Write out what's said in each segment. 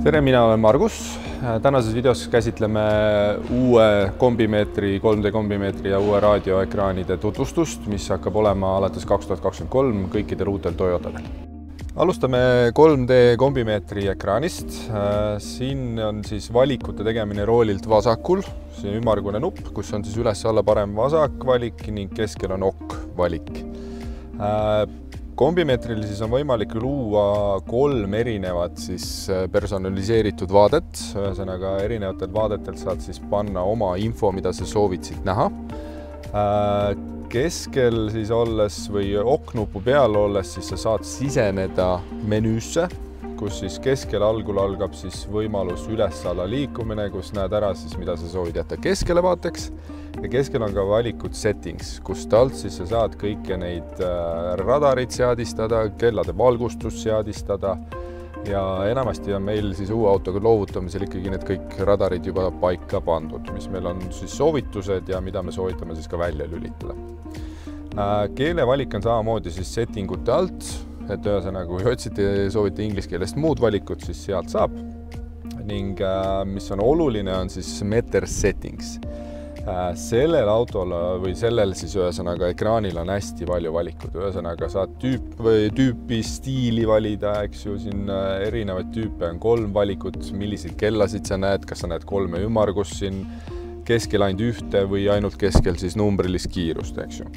Tere, mina olen Margus. Tänases videos käsitleme uue kombimeetri, 3D kombimeetri ja uue raadioekraanide tutvustust, mis hakkab olema alates 2023 kõikidel uutel Toyotadel. Alustame 3D kombimeetri ekraanist. Siin on siis valikute tegemine roolilt vasakul. See on ümmargune nupp, kus on siis üles-alla parem vasak valik ning keskel on OK valik. Kombimeetril siis on võimalik luua 3 erinevat siis personaliseeritud vaadet. Ühesõnaga erinevatelt vaadetelt saad siis panna oma info, mida sa soovid siit näha. Keskel siis olles või OK-nupu peal olles siis sa saad siseneda menüüsse, kus siis keskel algul algab siis võimalus üles-alla liikumine, kus näed ära siis, mida sa soovid jätta keskele vaateks. Ja keskel on ka valikud settings, kust alt siis sa saad kõike neid radarid seadistada, kellade valgustust seadistada ja enamasti on meil siis uue autoga loovutamisel ikkagi need kõik radarid juba paika pandud, mis meil on siis soovitused ja mida me soovitame siis ka välja lülitada. Keelevalik on samamoodi siis settingute alt, et ühesõnaga kui otsite ja soovite inglise keelest muud valikut, siis sealt saab. Ning mis on oluline, on siis meter settings. Sellel autol või sellel siis ühesõnaga ekraanil on hästi palju valikud. Ühesõnaga saad tüüpi, stiili valida, eks ju, siin erinevaid tüüpe on 3 valikut, milliseid kellasid sa näed, kas sa näed 3 ümmargust siin, keskel ainult 1 või ainult keskel siis numbrilist kiirust, eks ju.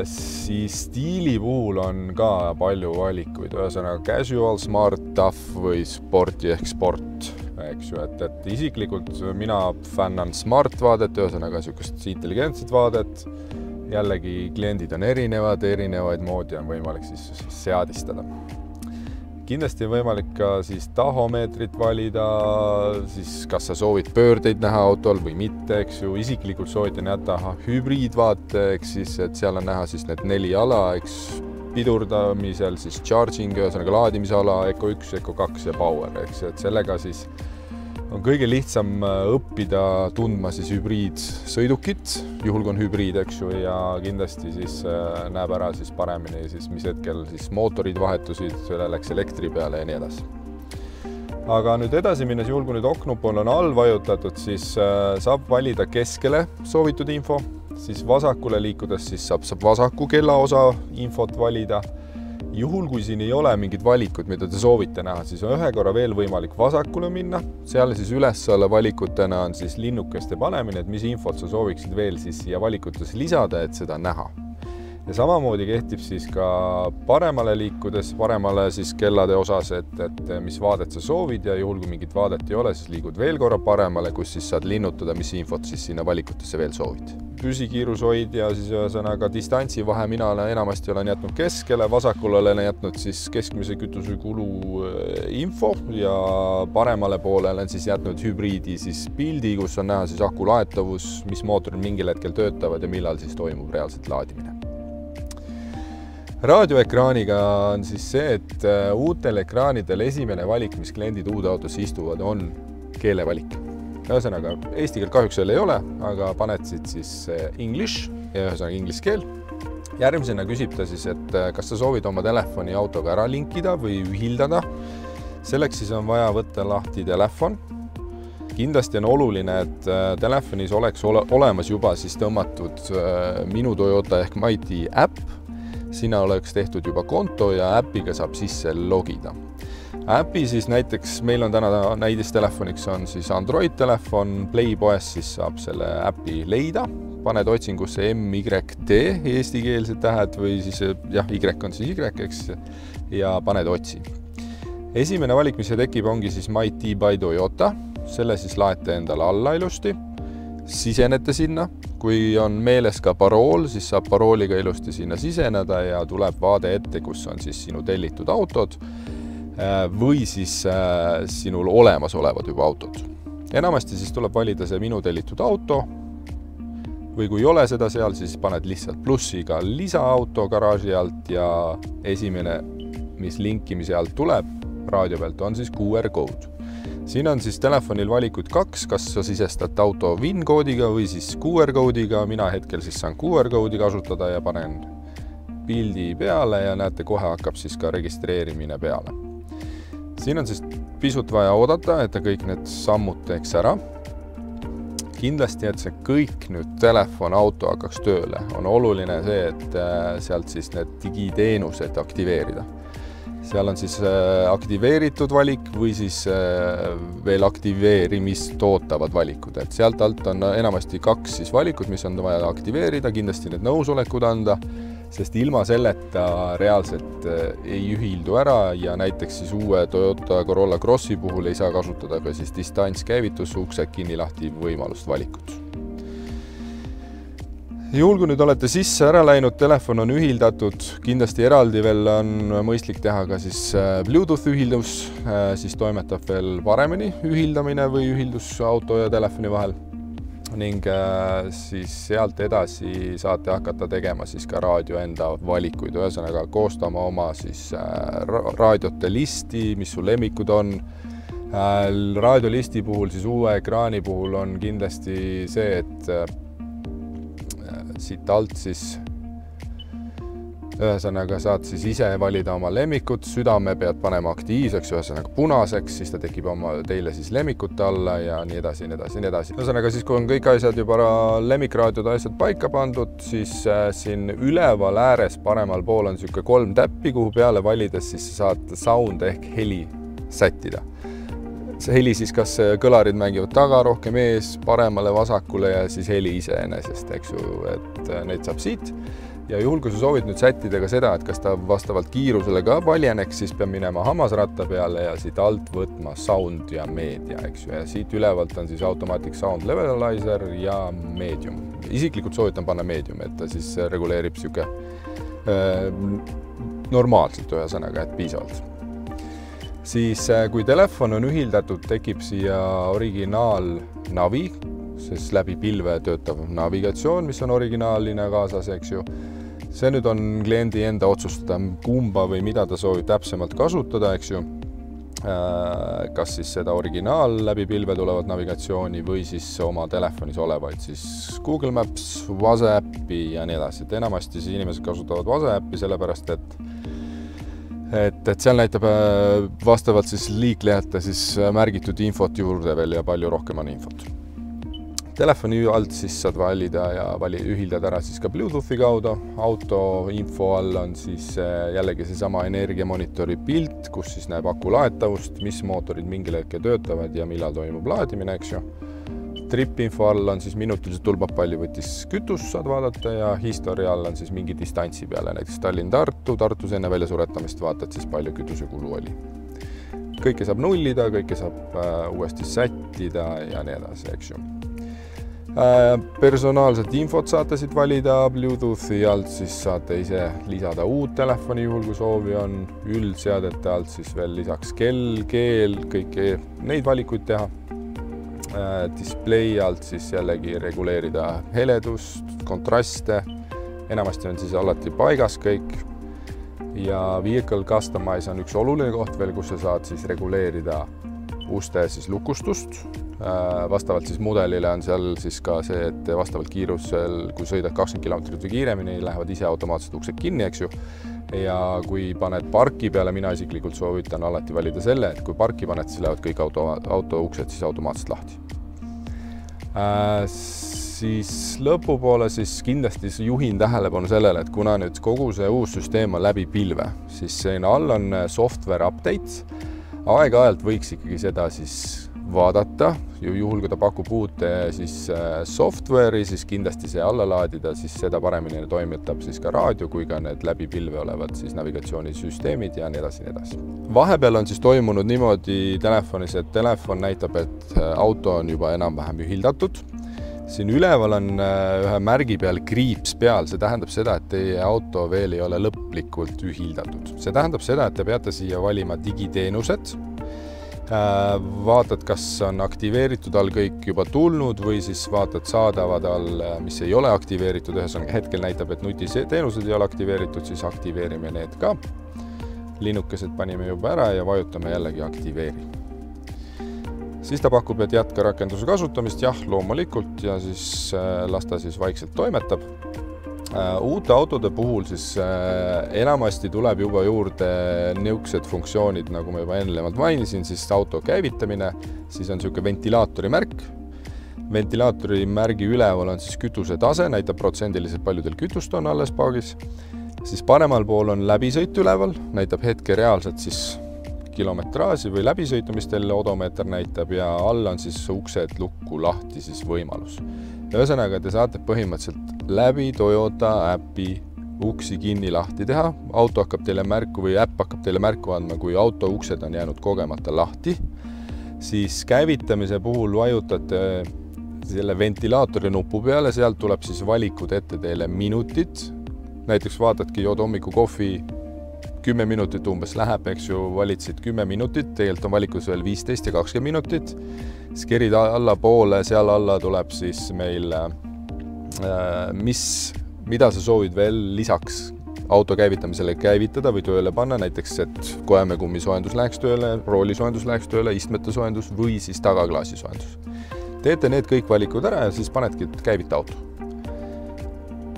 Siis stiili puhul on ka palju valikuid, ühesõnaga casual, smart, tough või sporti ehk sport, eks ju, et isiklikult mina fännan smart vaadet, ühesõnaga niisugust intelligentset vaadet. Jällegi kliendid on erinevaid moodi on võimalik siis seadistada. Kindlasti on võimalik ka siis tahomeetrit valida, siis kas sa soovid pöördeid näha autol või mitte, eks ju. Isiklikult soovitan jätta hübriidvaate, eks siis, et seal on näha siis need 4 ala, eks pidurdamisel siis charging, ühesõnaga laadimisala, Eco 1, Eco 2 ja Power, eks, et sellega siis on kõige lihtsam õppida tundma siis hübriidsõidukit, juhul kui on hübriid, eks ju, ja kindlasti siis näeb ära siis paremini, siis mis hetkel siis mootorid vahetusid, selle läks elektri peale ja nii edasi. Aga nüüd edasi minnes, juhul kui nüüd OK-nupul on all vajutatud, siis saab valida keskele soovitud info, siis vasakule liikudes siis saab vasaku kellaosa infot valida. Juhul, kui siin ei ole mingid valikud, mida te soovite näha, siis on ühe korra veel võimalik vasakule minna. Seal siis üles-alla valikutena on siis linnukeste panemine, et mis infot sa sooviksid veel siis siia valikutes lisada, et seda näha. Ja samamoodi kehtib siis ka paremale liikudes, paremale siis kellade osas, et mis vaadet sa soovid ja juhul, kui mingit vaadet ei ole, siis liigud veel korra paremale, kus siis saad linnutada, mis infot siis sinna valikutesse veel soovid. Püsikiirushoid ja siis ühesõnaga distantsi vahe mina enamasti olen jätnud keskele, vasakule olen jätnud siis keskmise kütusekulu info ja paremale poole olen siis jätnud hübriidi siis pildi, kus on näha siis aku laetavus, mis mootorid mingil hetkel töötavad ja millal siis toimub reaalselt laadimine. Raadioekraaniga on siis see, et uutel ekraanidel esimene valik, mis kliendid uude autosse istuvad, on keelevalik. Ühesõnaga, eesti keel kahjuks ei ole, aga paned siis English ja ühesõnaga inglise keel. Järgmisena küsib ta siis, et kas sa soovid oma telefoni autoga ära linkida või ühildada. Selleks siis on vaja võtta lahti telefon. Kindlasti on oluline, et telefonis oleks olemas juba siis tõmmatud Minu Toyota ehk Mighty äpp. Sinna oleks tehtud juba konto ja äppiga saab sisse logida. Äpi siis näiteks, meil on täna näidistelefoniks on siis Android telefon, Playpoes siis saab selle äpi leida, paned otsingusse MYT eestikeelsed tähed või siis jah, Y on siis Y, eks, ja paned otsi. Esimene valik, mis tekib, ongi siis Mighty by Toyota, selle siis laete endale alla ilusti, sisenete sinna, kui on meeles ka parool, siis saab parooliga ilusti sinna siseneda ja tuleb vaade ette, kus on siis sinu tellitud autod, või siis sinul olemasolevad juba autod. Enamasti siis tuleb valida see minu tellitud auto või kui ei ole seda seal, siis paned lihtsalt plussiga lisaauto garaaži alt ja esimene, mis linkimise alt tuleb raadio pealt, on siis QR code. Siin on siis telefonil valikud 2, kas sa sisestad auto VIN-koodiga või siis QR code'iga. Mina hetkel siis saan QR code'i kasutada ja panen pildi peale ja näete, kohe hakkab siis ka registreerimine peale. Siin on siis pisut vaja oodata, et ta kõik need sammud teeks ära. Kindlasti, et see kõik nüüd telefon, auto hakkaks tööle, on oluline see, et sealt siis need digiteenused aktiveerida. Seal on siis aktiveeritud valik või siis veel aktiveerimist ootavad valikud. Et sealt alt on enamasti 2 siis valikut, mis on vaja aktiveerida, kindlasti need nõusolekud anda, sest ilma selleta reaalselt ei ühildu ära ja näiteks siis uue Toyota Corolla Crossi puhul ei saa kasutada ka siis distantskäivitus, uksed kinni-lahti võimalust valikut. Juhul, kui nüüd olete sisse ära läinud, telefon on ühildatud, kindlasti eraldi veel on mõistlik teha ka siis Bluetooth ühildus, siis toimetab veel paremini ühildamine või ühildus auto ja telefoni vahel. Ning siis sealt edasi saate hakata tegema siis ka raadio enda valikuid, ühesõnaga koostama oma siis raadiote listi, mis sul lemmikud on. Raadiolisti puhul, siis uue ekraani puhul on kindlasti see, et siit alt siis ühesõnaga saad siis ise valida oma lemmikud, südame pead panema aktiivseks, ühesõnaga punaseks, siis ta tekib teile siis lemmikute alla ja nii edasi, nii edasi, nii edasi. Ühesõnaga siis, kui on kõik asjad juba lemmikraadiod asjad paika pandud, siis siin üleval ääres paremal pool on niisugune 3 täppi, kuhu peale valides siis saad sound ehk heli sättida. See heli siis, kas kõlarid mängivad taga, rohkem ees, paremale, vasakule ja siis heli iseenesest, eks ju, et neid saab siit. Ja juhul, kui sa soovid nüüd sättida ka seda, et kas ta vastavalt kiirusele ka valjeneks, siis peab minema hammasratta peale ja siit alt võtma sound ja meedia, eks ju. Ja siit ülevalt on siis automatic sound levelizer ja medium. Isiklikult soovitan panna medium, et ta siis reguleerib siuke normaalselt ühesõnaga, et piisavalt. Siis kui telefon on ühildatud, tekib siia originaal navi, sest läbi pilve töötav navigatsioon, mis on originaalina kaasas, eks ju. See nüüd on kliendi enda otsustada, kumba või mida ta soovib täpsemalt kasutada, eks ju. Kas siis seda originaal läbi pilve tulevat navigatsiooni või siis oma telefonis olevaid siis Google Maps, WhatsAppi ja nii edasi. Et enamasti siis inimesed kasutavad WhatsAppi sellepärast, et seal näitab vastavalt siis liiklejate siis märgitud infot juurde veel ja palju rohkem on infot. Telefoni alt siis saad valida ja ühildada ära siis ka Bluetoothi kaudu. Auto info all on siis jällegi seesama energiamonitori pilt, kus siis näeb aku laetavust, mis mootorid mingil hetkel töötavad ja millal toimub laadimine, eks ju. Trip-info all on siis minutiliselt tulbab, palju võttis kütus, saad vaadata ja history all on siis mingi distantsi peale, näiteks Tallinn-Tartu, Tartus enne väljasuretamist vaatad siis palju kütusekulu oli. Kõike saab nullida, kõike saab uuesti sättida ja nii edasi, eks ju. Personaalset infot saate siit valida, Bluetoothi alt siis saate ise lisada uut telefoni juhul, kui soovi on, üldseadete alt siis veel lisaks kell, keel, kõiki neid valikuid teha. Display alt siis jällegi reguleerida heledust, kontraste, enamasti on siis alati paigas kõik ja Vehicle Customize on üks oluline koht veel, kus sa saad siis reguleerida uste siis lukustust. Vastavalt siis mudelile on seal siis ka see, et vastavalt kiirusel, kui sõidad 20 km või kiiremini, lähevad ise automaatselt uksed kinni, eks ju. Ja kui paned parki peale, mina isiklikult soovitan alati valida selle, et kui parki paned, siis lähevad kõik auto uksed siis automaatselt lahti. Siis lõpupoole siis kindlasti juhin tähelepanu sellele, et kuna nüüd kogu see uus süsteem on läbi pilve, siis siin all on software updates. Aeg-ajalt võiks ikkagi seda siis vaadata, juhul kui ta pakub uute siis software'i, siis kindlasti see alla laadida, siis seda paremini toimetab siis ka raadio, kui ka need läbi pilve olevad siis navigatsioonisüsteemid ja nii edasi, nii edasi. Vahepeal on siis toimunud niimoodi telefonis, et telefon näitab, et auto on juba enam-vähem ühildatud. Siin üleval on ühe märgi peal kriips peal, see tähendab seda, et teie auto veel ei ole lõplikult ühildatud. See tähendab seda, et te peate siia valima digiteenused, vaatad, kas on aktiveeritud all kõik juba tulnud või siis vaatad saadavad all, mis ei ole aktiveeritud, ühesõnaga hetkel näitab, et nutiteenused ei ole aktiveeritud, siis aktiveerime need ka. Linnukesed panime juba ära ja vajutame jällegi aktiveeri. Siis ta pakub, et jätka rakenduse kasutamist, jah, loomulikult, ja siis las ta siis vaikselt toimetab. Uute autode puhul siis enamasti tuleb juba juurde niisugused funktsioonid, nagu ma juba eelnevalt mainisin, siis auto käivitamine, siis on niisugune ventilaatori märk. Ventilaatori märgi üleval on siis kütuse tase, näitab protsendiliselt palju teil kütust on alles paagis. Siis paremal pool on läbisõit üleval, näitab hetke reaalselt siis kilometraaži või läbisõitu, mis teil odomeeter näitab ja all on siis uksed lukku lahti siis võimalus. Ühesõnaga, te saate põhimõtteliselt läbi Toyota äpi uksi kinni lahti teha. Auto hakkab teile märku või äpp hakkab teile märku andma, kui auto uksed on jäänud kogemata lahti. Siis käivitamise puhul vajutate selle ventilaatori nupu peale, sealt tuleb siis valikud ette teile minutit. Näiteks vaatadki, jood hommiku kohvi, 10 minutit umbes läheb, eks ju, valitsid 10 minutit, tegelikult on valikus veel 15 ja 20 minutit. Siis kerid alla poole, seal alla tuleb siis meil, mida sa soovid veel lisaks auto käivitamisele käivitada või tööle panna, näiteks, et koemekummi soojendus läheks tööle, roolisoojendus läheks tööle, istmete soojendus või siis tagaklaasi soojendus. Teete need kõik valikud ära ja siis panedki käivita auto.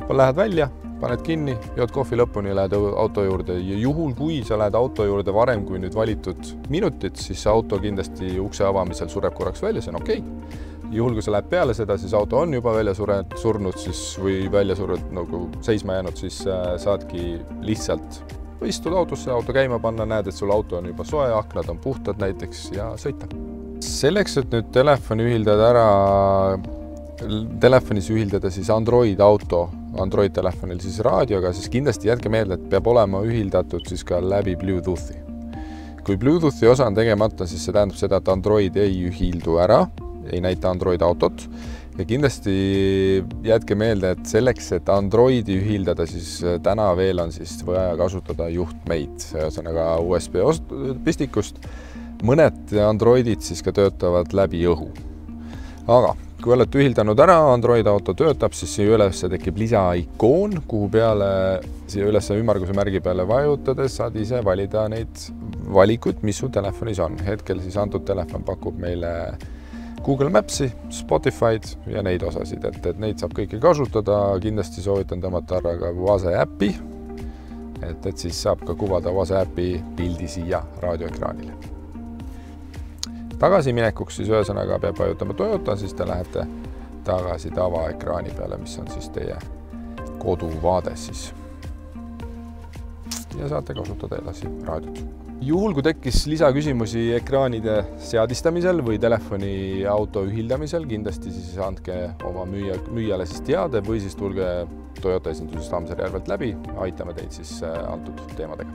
Lähed välja, paned kinni, jood kohvi lõpuni ja lähed auto juurde. Ja juhul, kui sa lähed auto juurde varem kui nüüd valitud minutit, siis auto kindlasti ukse avamisel sureb korraks välja, see on okei. Juhul, kui sa lähed peale seda, siis auto on juba välja surnud siis, või välja surnud nagu seisma jäänud, siis saadki lihtsalt istuda autosse, auto käima panna, näed, et sul auto on juba soe, aknad on puhtad näiteks ja sõita. Selleks, et nüüd telefonis ühildada siis Android auto, Android telefonil siis raadioga, siis kindlasti jätke meelde, et peab olema ühildatud siis ka läbi Bluetoothi. Kui Bluetoothi osa on tegemata, siis see tähendab seda, et Android ei ühildu ära, ei näita Android autot. Ja kindlasti jätke meelde, et selleks, et Androidi ühildada, siis täna veel on siis vaja kasutada juhtmeid, ühesõnaga USB pistikust. Mõned Androidid siis ka töötavad läbi õhu. Aga kui olete ühildanud ära, Android auto töötab, siis siia üles tekib lisaikoon, kuhu peale siia üles ümmarguse märgi peale vajutades saad ise valida neid valikuid, mis su telefonis on. Hetkel siis antud telefon pakub meile Google Mapsi, Spotify'd ja neid osasid, et neid saab kõiki kasutada. Kindlasti soovitan tõmmata ära ka Vase äppi, et siis saab ka kuvada Vase äppi pildi siia raadioekraanile. Tagasiminekuks siis ühesõnaga peab vajutama Toyota, siis te lähete tagasi tavaekraani peale, mis on siis teie koduvaade siis. Ja saate kasutada edasi raadiot. Juhul, kui tekkis lisaküsimusi ekraanide seadistamisel või telefoni auto ühildamisel, kindlasti siis andke oma müüjale siis teade või siis tulge Toyota esindusest Tammsaare järvelt läbi, aitame teid siis antud teemadega.